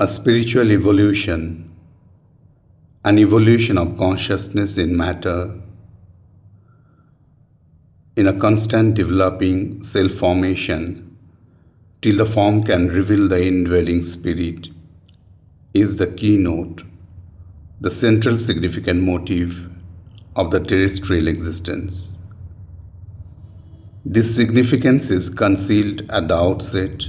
A spiritual evolution, an evolution of consciousness in matter, in a constant developing self-formation till the form can reveal the indwelling spirit, is the keynote, the central significant motive of the terrestrial existence. This significance is concealed at the outset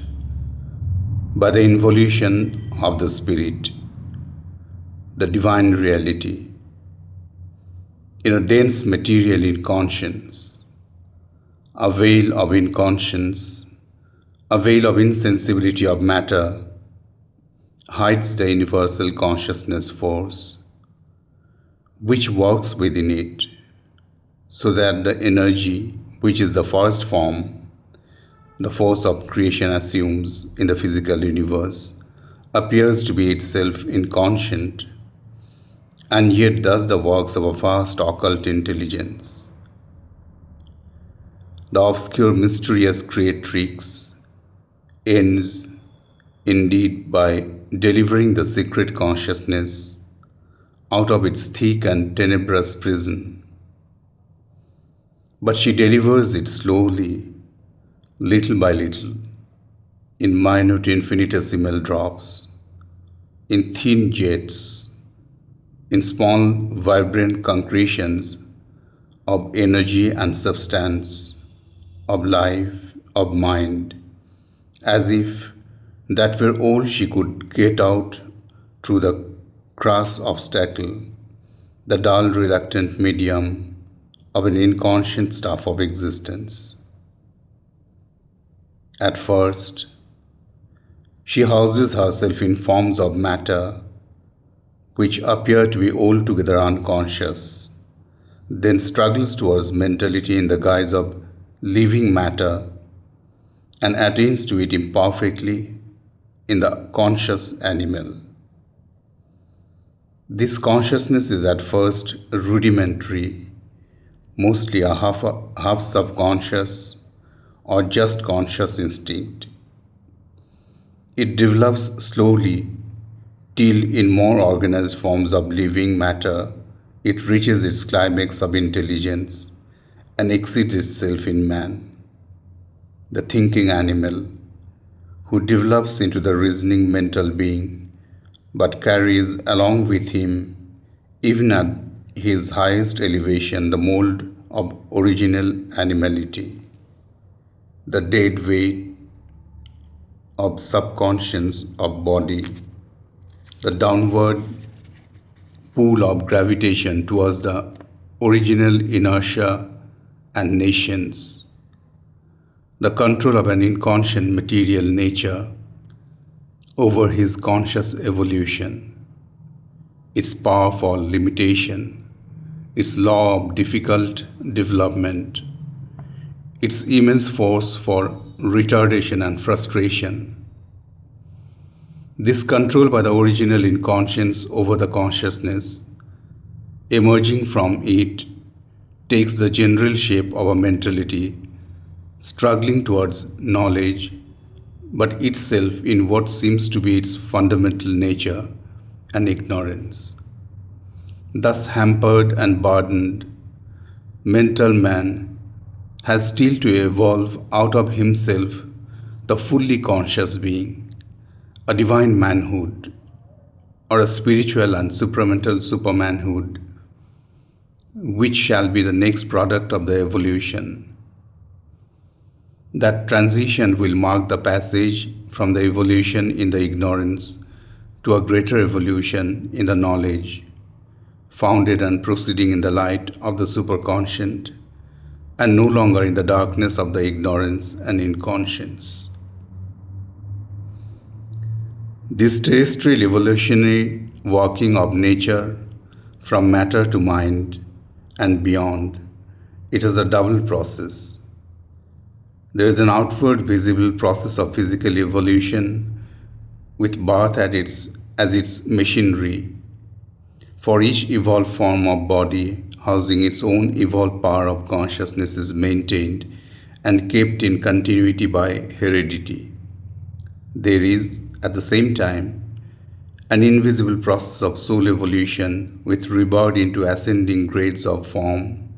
by the involution of the spirit, the divine reality, in a dense material inconscience, a veil of inconscience, a veil of insensibility of matter hides the universal consciousness force which works within it, so that the energy, which is the first form, the force of creation assumes in the physical universe, appears to be itself inconscient, and yet does the works of a vast occult intelligence. The obscure mysterious creatrix ends indeed by delivering the secret consciousness out of its thick and tenebrous prison. But she delivers it slowly, little by little, in minute infinitesimal drops, in thin jets, in small vibrant concretions of energy and substance, of life, of mind, as if that were all she could get out through the crass obstacle, the dull reluctant medium of an inconscient stuff of existence. At first, she houses herself in forms of matter which appear to be altogether unconscious, then struggles towards mentality in the guise of living matter and attains to it imperfectly in the conscious animal. This consciousness is at first rudimentary, mostly a half subconscious or just conscious instinct. It develops slowly till in more organized forms of living matter it reaches its climax of intelligence and exceeds itself in man, the thinking animal, who develops into the reasoning mental being, but carries along with him, even at his highest elevation, the mold of original animality, the dead weight of subconscious of body, the downward pull of gravitation towards the original inertia and nations, the control of an inconscient material nature over his conscious evolution, its power for limitation, its law of difficult development, its immense force for retardation and frustration. This control by the original inconscience over the consciousness, emerging from it, takes the general shape of a mentality struggling towards knowledge, but itself in what seems to be its fundamental nature and ignorance. Thus hampered and burdened, mental man has still to evolve out of himself the fully conscious being, a divine manhood, or a spiritual and supramental supermanhood, which shall be the next product of the evolution. That transition will mark the passage from the evolution in the ignorance to a greater evolution in the knowledge, founded and proceeding in the light of the superconscient, and no longer in the darkness of the ignorance and inconscience. This terrestrial evolutionary walking of nature from matter to mind and beyond, it is a double process. There is an outward visible process of physical evolution with birth as its machinery. For each evolved form of body housing its own evolved power of consciousness is maintained and kept in continuity by heredity. There is, at the same time, an invisible process of soul evolution with rebirth into ascending grades of form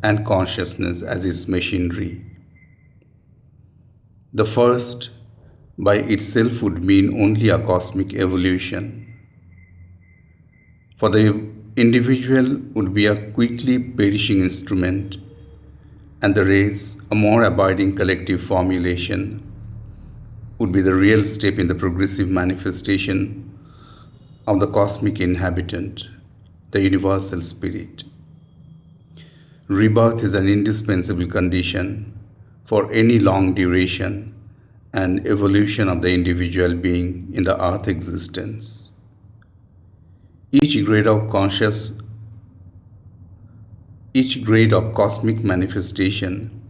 and consciousness as its machinery. The first, by itself, would mean only a cosmic evolution. For the individual would be a quickly perishing instrument, and the race, a more abiding collective formulation, would be the real step in the progressive manifestation of the cosmic inhabitant, the universal spirit. Rebirth is an indispensable condition for any long duration and evolution of the individual being in the earth existence. Each grade of conscious, each grade of cosmic manifestation,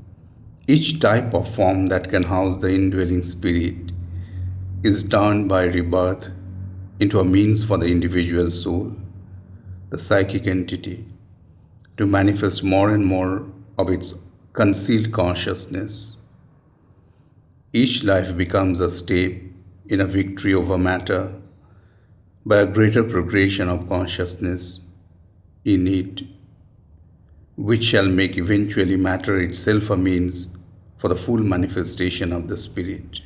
each type of form that can house the indwelling spirit is turned by rebirth into a means for the individual soul, the psychic entity, to manifest more and more of its concealed consciousness. Each life becomes a step in a victory over matter by a greater progression of consciousness in it, which shall make eventually matter itself a means for the full manifestation of the Spirit.